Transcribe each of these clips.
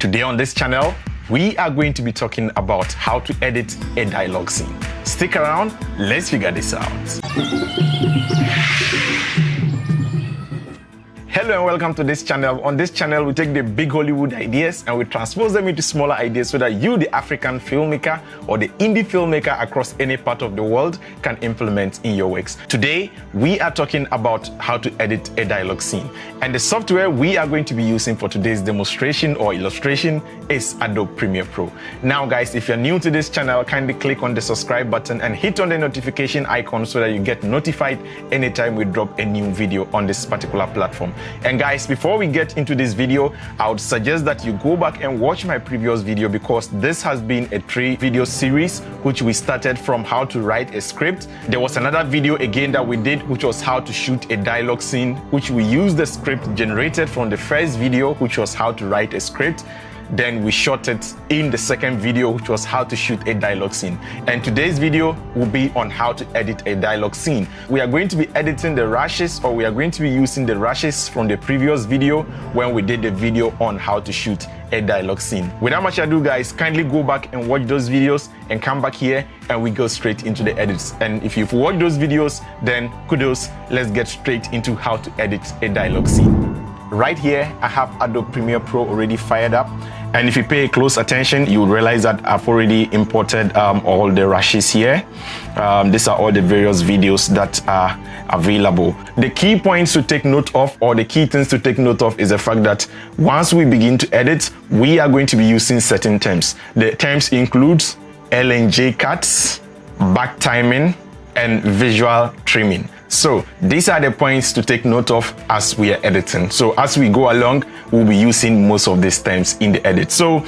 Today on this channel, we are going to be talking about how to edit a dialogue scene. Stick around, let's figure this out. Hello and welcome to this channel. On this channel, we take the big Hollywood ideas and we transpose them into smaller ideas so that you, the African filmmaker or the indie filmmaker across any part of the world, can implement in your works. Today, we are talking about how to edit a dialogue scene. And the software we are going to be using for today's demonstration or illustration is Adobe Premiere Pro. Now guys, if you're new to this channel, kindly click on the subscribe button and hit on the notification icon so that you get notified anytime we drop a new video on this particular platform. And guys, before we get into this video, I would suggest that you go back and watch my previous video, because this has been a 3-video series which we started from how to write a script. There was another video again that we did which was how to shoot a dialogue scene, which we used the script generated from the first video, which was how to write a script. Then we shot it in the second video, which was how to shoot a dialogue scene. And today's video will be on how to edit a dialogue scene. We are going to be editing the rushes, or we are going to be using the rushes from the previous video when we did the video on how to shoot a dialogue scene. Without much ado guys, kindly go back and watch those videos and come back here and we go straight into the edits. And if you've watched those videos, then kudos, let's get straight into how to edit a dialogue scene. Right here, I have Adobe Premiere Pro already fired up. And if you pay close attention, you will realize that I've already imported all the rushes here. These are all the various videos that are available. The key points to take note of, or the key things to take note of, is the fact that once we begin to edit, we are going to be using certain terms. The terms include L&J cuts, back timing, and visual trimming. So these are the points to take note of as we are editing. So as we go along, we'll be using most of these terms in the edit. So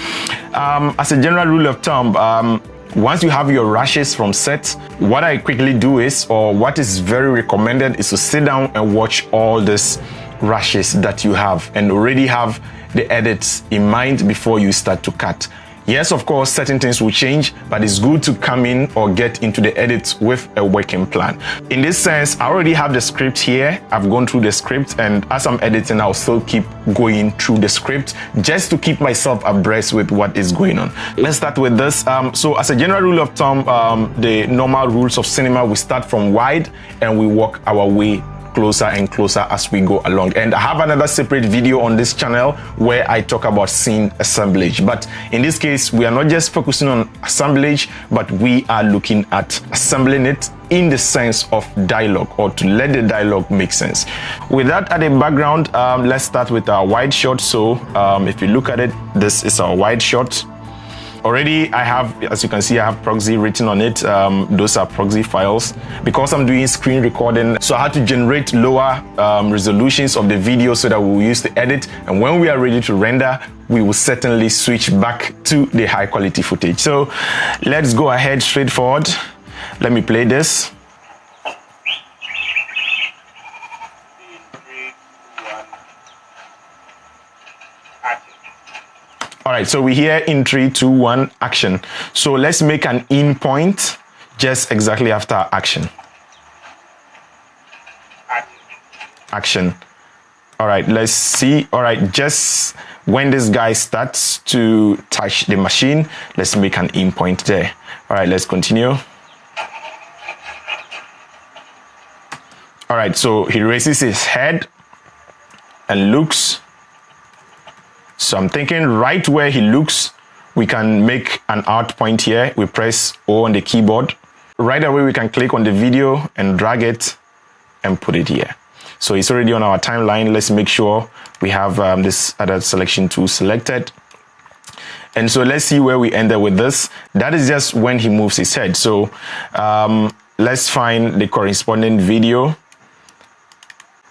as a general rule of thumb, once you have your rushes from set, what I quickly do is, or what is very recommended, is to sit down and watch all these rushes that you have and already have the edits in mind before you start to cut. Yes, of course, certain things will change, but it's good to come in or get into the edits with a working plan. In this sense, I already have the script here. I've gone through the script, and as I'm editing, I'll still keep going through the script just to keep myself abreast with what is going on. Let's start with this. So as a general rule of thumb, the normal rules of cinema, we start from wide and we work our way closer and closer as we go along. And I have another separate video on this channel where I talk about scene assemblage. But in this case, we are not just focusing on assemblage, but we are looking at assembling it in the sense of dialogue, or to let the dialogue make sense. With that at the background, let's start with our wide shot. So if you look at it, this is our wide shot. Already I have, as you can see, I have proxy written on it. Those are proxy files. Because I'm doing screen recording, so I had to generate lower resolutions of the video so that we will use the edit. And when we are ready to render, we will certainly switch back to the high quality footage. So let's go ahead straight forward. Let me play this. All right, so we're here in 3, 2, 1, action. So let's make an in point just exactly after action. Action. All right, let's see. All right, just when this guy starts to touch the machine, let's make an in point there. All right, let's continue. All right, so he raises his head and looks. So I'm thinking right where he looks, we can make an out point here. We press O on the keyboard. Right away, we can click on the video and drag it and put it here. So it's already on our timeline. Let's make sure we have this other selection tool selected. And so let's see where we ended with this. That is just when he moves his head. So let's find the corresponding video.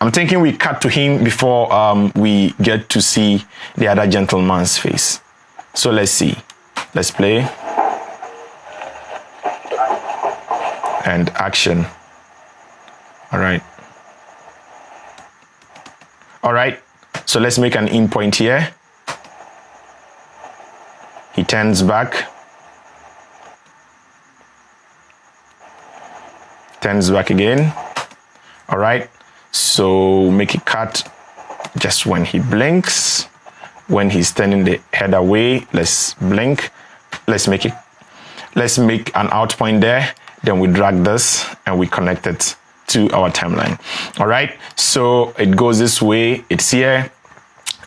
I'm thinking we cut to him before we get to see the other gentleman's face. So let's see. Let's play. And action. All right. All right. So let's make an in point here. He turns back. Turns back again. All right. So make it cut just when he blinks. when he's turning the head away. Let's blink. Let's make an out point there. Then we drag this and we connect it to our timeline. All right, so it goes this way. It's here.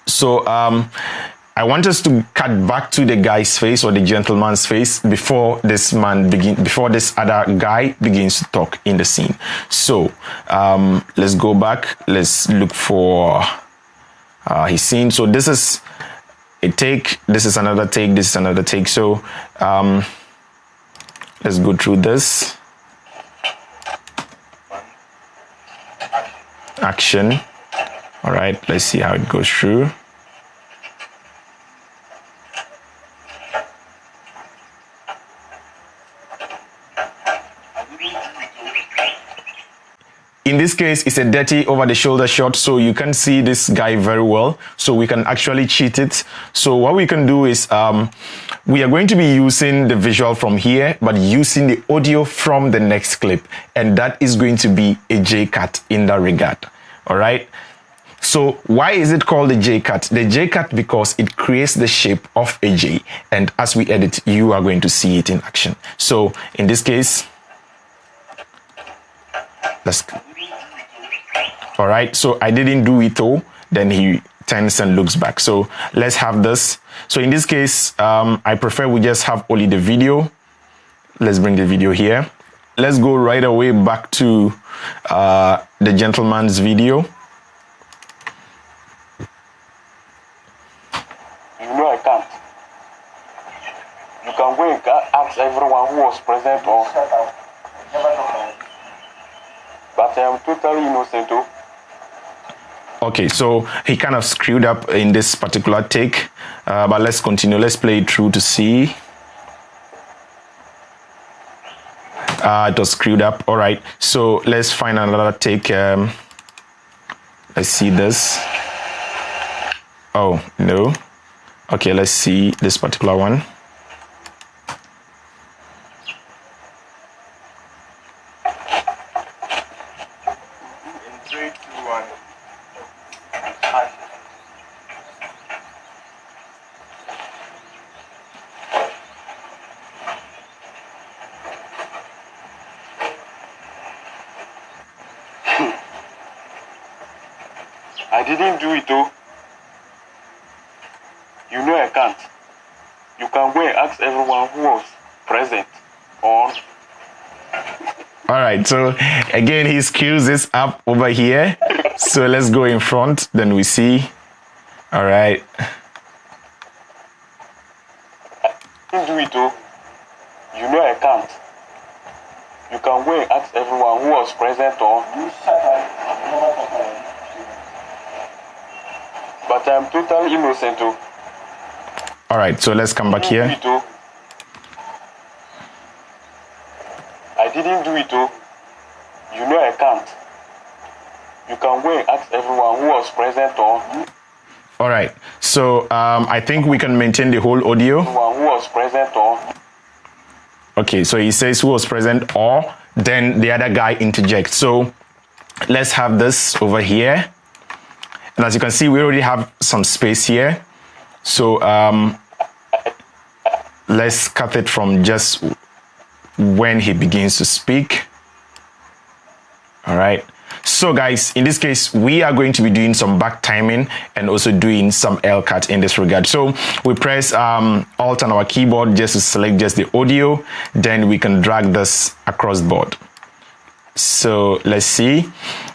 So I want us to cut back to the guy's face, or the gentleman's face, before this other guy begins to talk in the scene. So let's go back. Let's look for his scene. So this is a take. This is another take. This is another take. So let's go through this. Action. All right, let's see how it goes through. In this case, it's a dirty over-the-shoulder shot, so you can see this guy very well. So we can actually cheat it. So what we can do is we are going to be using the visual from here, but using the audio from the next clip. And that is going to be a J-cut in that regard. All right. So why is it called the J-cut? The J-cut because it creates the shape of a J. And as we edit, you are going to see it in action. So in this case, all right, so I didn't do it all. Then he turns and looks back. So let's have this. So in this case, I prefer we just have only the video. Let's bring the video here. Let's go right away back to the gentleman's video. You know I can't. You can go and ask everyone who was present or... But I am totally innocent too. Okay, so he kind of screwed up in this particular take, but let's continue. Let's play it through to see. It was screwed up. All right, so let's find another take. Let's see this. Oh, no. Okay, let's see this particular one. I didn't do it though. You know I can't. You can go and ask everyone who was present on. All right, so again, he screws this up over here. So let's go in front, then we see. All right. I didn't do it though. You know I can't. You can go and ask everyone who was present on. But I'm totally innocent too. All right, so let's come back here. I didn't do it too. You know I can't. You can go and ask everyone who was present on. All right, so I think we can maintain the whole audio. Everyone who was present on. Okay, so he says who was present, or then the other guy interjects. So let's have this over here. And as you can see, we already have some space here. So let's cut it from just when he begins to speak. All right. So guys, in this case, we are going to be doing some back timing and also doing some L cut in this regard. So we press Alt on our keyboard just to select just the audio. Then we can drag this across the board. So let's see.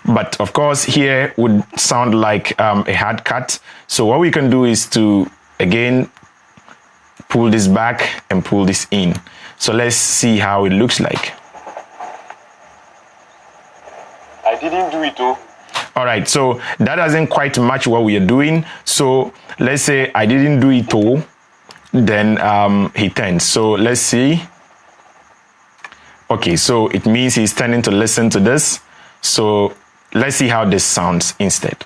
But of course, here would sound like a hard cut. So what we can do is to, again, pull this back and pull this in. So let's see how it looks like. I didn't do it though. All right, so that doesn't quite match what we are doing. So let's say I didn't do it all, then he turns. So let's see. Okay, so it means he's turning to listen to this. So let's see how this sounds instead.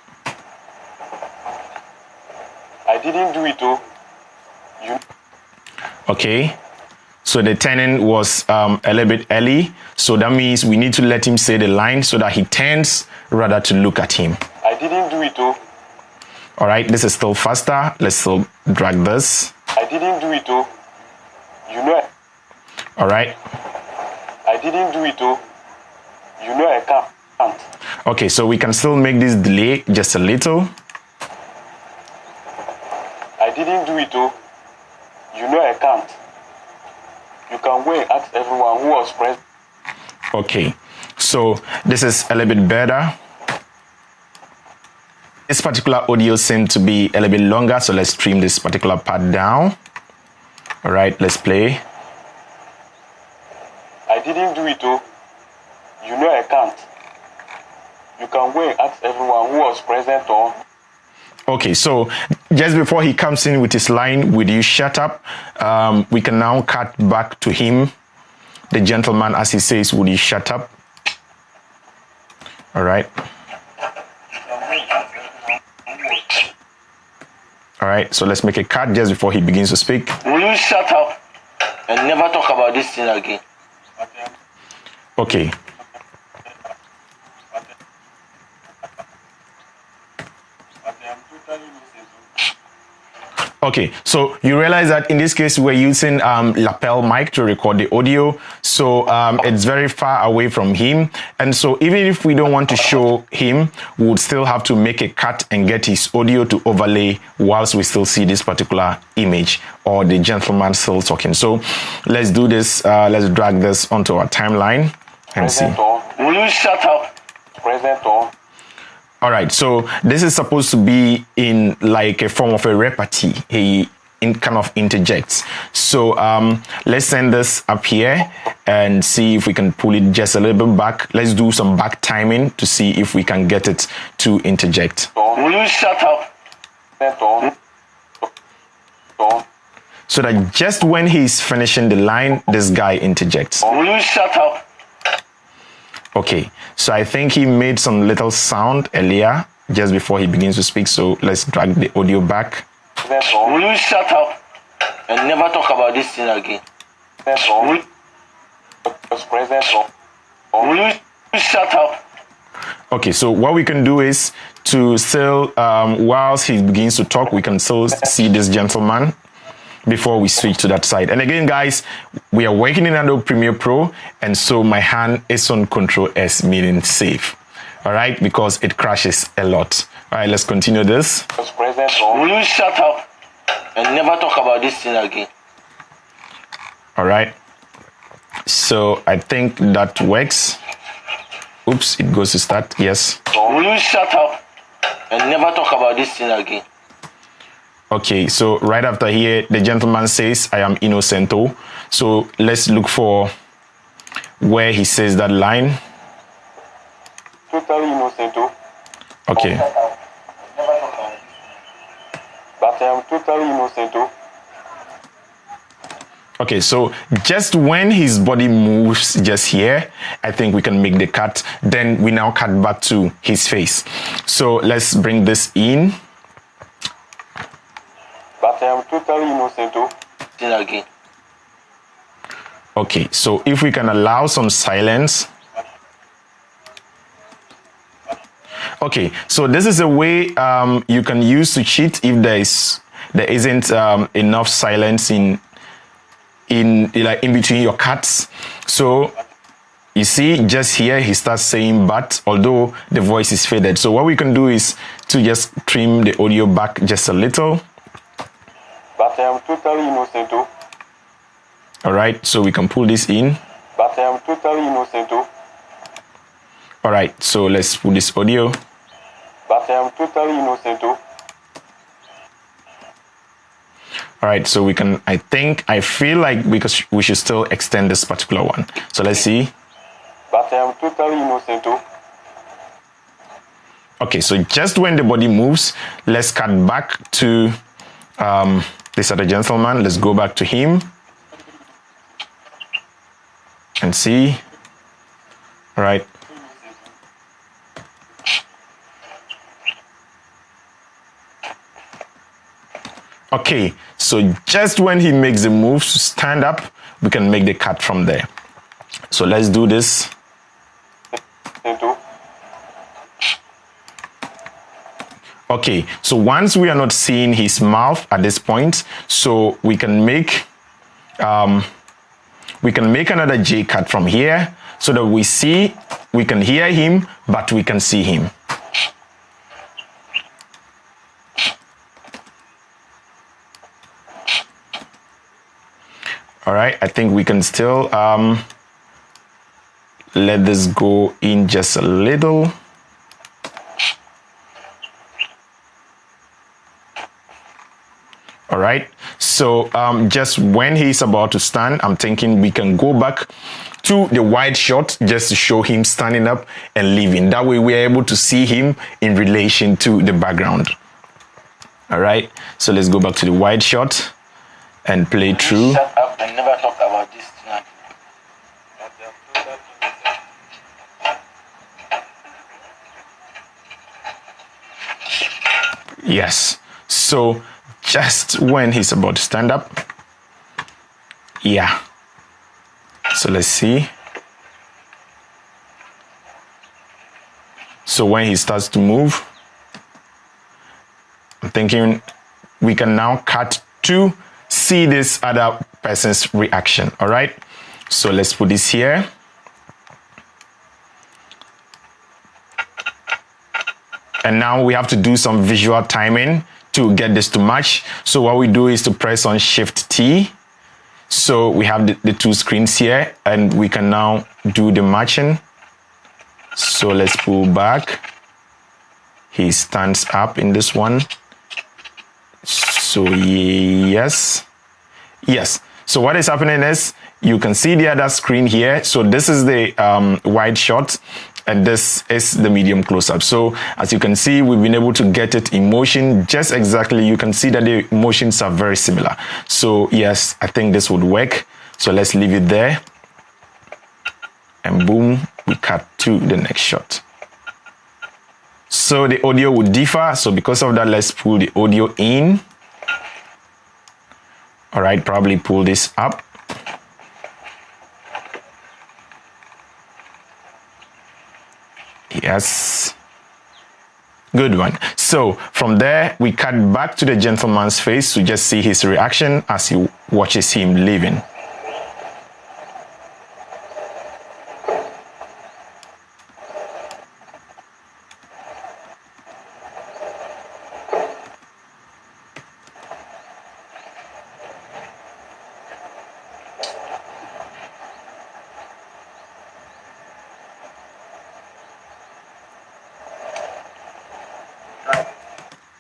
I didn't do it though. Okay, so the turning was a little bit early. So that means we need to let him say the line so that he turns rather to look at him. I didn't do it though. All right, this is still faster. Let's still drag this. I didn't do it, oh. You know. All right. I didn't do it, oh. You know I can't. Okay, so we can still make this delay just a little. I didn't do it, oh. You know I can't. You can go and ask everyone who was present. Okay, so this is a little bit better. This particular audio seems to be a little bit longer, so let's trim this particular part down. All right, let's play. I didn't do it, oh. You know I can't. You can go and ask everyone who was present or. Okay, so just before he comes in with his line, "Will you shut up?" We can now cut back to him, the gentleman, as he says, "Will you shut up?" All right. All right, so let's make a cut just before he begins to speak. Will you shut up and never talk about this thing again? Okay. Okay, so you realize that in this case we're using lapel mic to record the audio, so it's very far away from him, and so even if we don't want to show him, we would still have to make a cut and get his audio to overlay whilst we still see this particular image or the gentleman still talking. So let's do this. Let's drag this onto our timeline and see. Will you shut up? Present on. All right, so this is supposed to be in like a form of a repartee. He kind of interjects. So let's send this up here and see if we can pull it just a little bit back. Let's do some back timing to see if we can get it to interject. Will you shut up? So that just when he's finishing the line, this guy interjects. Will you shut up? Okay, so I think he made some little sound earlier just before he begins to speak. So let's drag the audio back. Will you shut up and never talk about this thing again? Will you shut up? Okay, so what we can do is to still, whilst he begins to talk, we can still see this gentleman before we switch to that side. And again, guys, we are working in Adobe Premiere Pro, and so my hand is on Control S, meaning save. All right, because it crashes a lot. All right, let's continue this. Will you shut up and never talk about this thing again? All right, so I think that works. Oops, it goes to start. Yes. Will you shut up and never talk about this thing again? Okay, so right after here, the gentleman says, "I am innocento." So let's look for where he says that line. Totally innocento. Okay. But I am totally innocento. Okay, so just when his body moves just here, I think we can make the cut. Then we now cut back to his face. So let's bring this in. But I am totally innocent. Again. Okay, so if we can allow some silence. Okay, so this is a way you can use to cheat if there isn't enough silence in between your cuts. So you see, just here he starts saying "but," although the voice is faded. So what we can do is to just trim the audio back just a little. But I am totally innocent. All right, so we can pull this in. But I am totally innocent. All right, so let's put this audio. But I am totally innocent. All right, so we can, I feel like we should still extend this particular one. So let's see. But I am totally innocent. Okay, so just when the body moves, let's cut back to this other gentleman. Let's go back to him and see. All right. Okay, so just when he makes the move to stand up, we can make the cut from there. So let's do this. Okay, so once we are not seeing his mouth at this point, so we can make another J cut from here so that we can hear him, but we can see him. All right, I think we can still let this go in just a little. All right, so just when he's about to stand, I'm thinking we can go back to the wide shot just to show him standing up and leaving. That way we're able to see him in relation to the background. All right, so let's go back to the wide shot and play through. Shut up and never talk about this tonight. Yes, so just when he's about to stand up. Yeah. So let's see. So when he starts to move, I'm thinking we can now cut to see this other person's reaction. All right. So let's put this here. And now we have to do some visual timing to get this to match. So what we do is to press on Shift T. So we have the two screens here and we can now do the matching. So let's pull back. He stands up in this one. So yes. So what is happening is you can see the other screen here. So this is the wide shot. And this is the medium close-up. So as you can see, we've been able to get it in motion just exactly. You can see that the motions are very similar. So yes, I think this would work. So let's leave it there. And boom, we cut to the next shot. So the audio would differ. So because of that, let's pull the audio in. All right, probably pull this up. Yes, good one. So from there, we cut back to the gentleman's face to just see his reaction as he watches him leaving.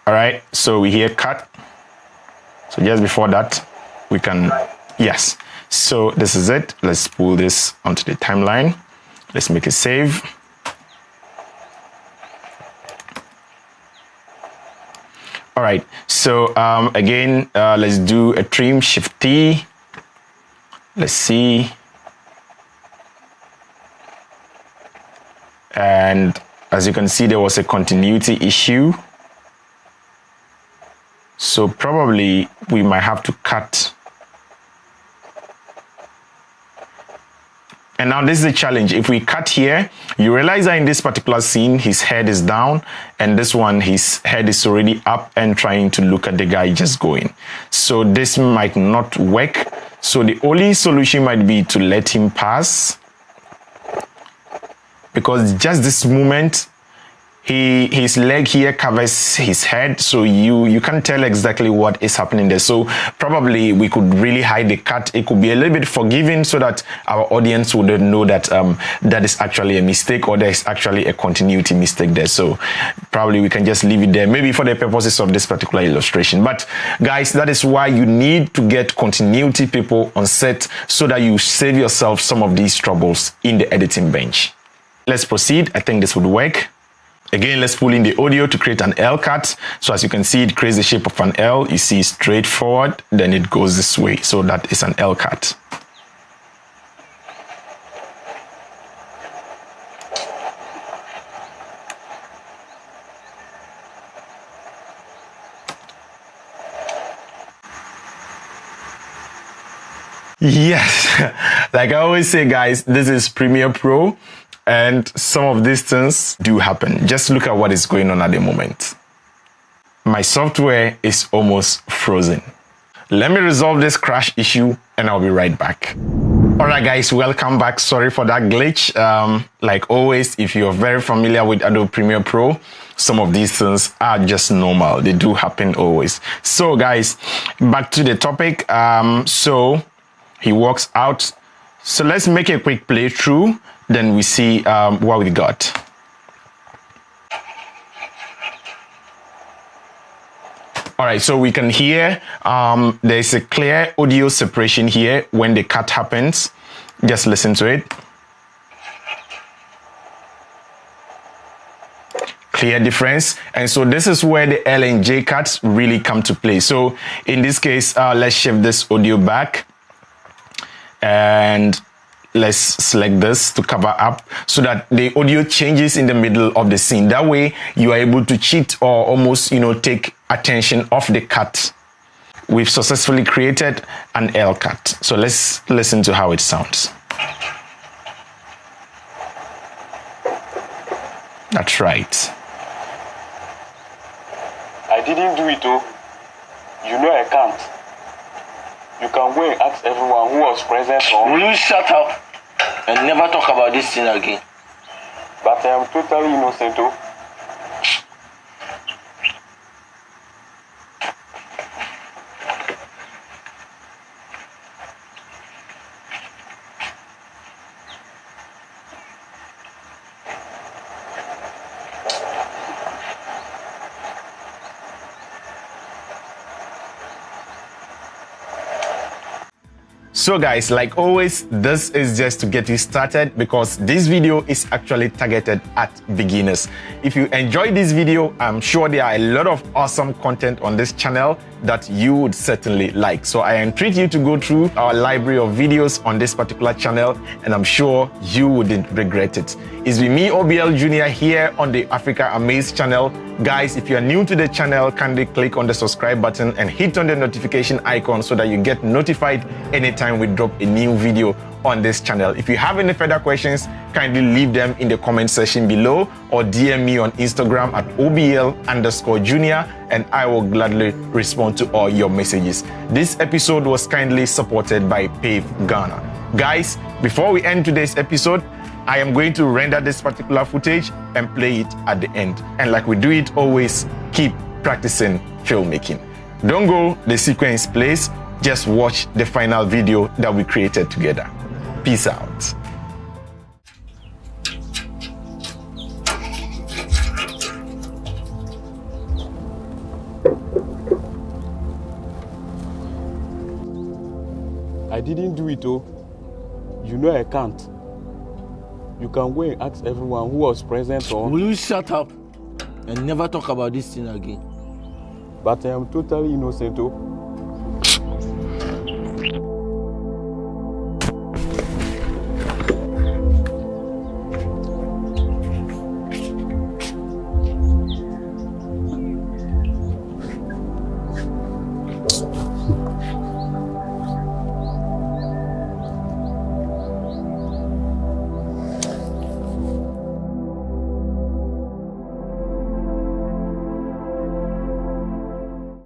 All right, so we hear cut. So just before that, we can, yes. So this is it. Let's pull this onto the timeline. Let's make a save. All right, so again, let's do a trim, Shift T. Let's see. And as you can see, there was a continuity issue. So probably we might have to cut. And now this is a challenge. If we cut here, you realize that in this particular scene, his head is down, and this one, his head is already up and trying to look at the guy just going. So this might not work. So the only solution might be to let him pass, because just this moment, his leg here covers his head, so you can't tell exactly what is happening there. So probably we could really hide the cut. It could be a little bit forgiving so that our audience would know that that is actually a mistake, or there is actually a continuity mistake there. So probably we can just leave it there, maybe for the purposes of this particular illustration. But guys, that is why you need to get continuity people on set so that you save yourself some of these troubles in the editing bench. Let's proceed. I think this would work. Again, let's pull in the audio to create an L cut. So as you can see, it creates the shape of an L. You see straight forward, then it goes this way. So that is an L cut. Yes, like I always say, guys, this is Premiere Pro. And some of these things do happen. Just look at what is going on at the moment. My software is almost frozen. Let me resolve this crash issue and I'll be right back. Alright guys, welcome back. Sorry for that glitch. Like always, if you're very familiar with Adobe Premiere Pro, some of these things are just normal. They do happen always. So guys, back to the topic. So he walks out. So let's make a quick playthrough. Then we see what we got. All right, so we can hear there's a clear audio separation here when the cut happens. Just listen to it. Clear difference. And so this is where the L and J cuts really come to play. So in this case, let's shift this audio back and let's select this to cover up so that the audio changes in the middle of the scene. That way you are able to cheat or almost, take attention off the cut. We've successfully created an L cut. So let's listen to how it sounds. That's right. I didn't do it, oh. You know I can't. You can go and ask everyone who was present on. Will you shut up and never talk about this thing again? But I am totally innocent, oh. So guys, like always, this is just to get you started because this video is actually targeted at beginners. If you enjoyed this video, I'm sure there are a lot of awesome content on this channel that you would certainly like. So I entreat you to go through our library of videos on this particular channel and I'm sure you wouldn't regret it. It's with me, OBL Jr. here on the Africa Amaze channel. Guys, if you're new to the channel, kindly click on the subscribe button and hit on the notification icon so that you get notified anytime we drop a new video on this channel. If you have any further questions, kindly leave them in the comment section below or DM me on Instagram at OBL_Jr. and I will gladly respond to all your messages. This episode was kindly supported by Pave Ghana. Guys, before we end today's episode, I am going to render this particular footage and play it at the end. And like we do it always, keep practicing filmmaking. Don't go, the sequence plays, just watch the final video that we created together. Peace out. I didn't do it, oh. You know I can't. You can go and ask everyone who was present on. Will you shut up and never talk about this thing again? But I am totally innocent, oh.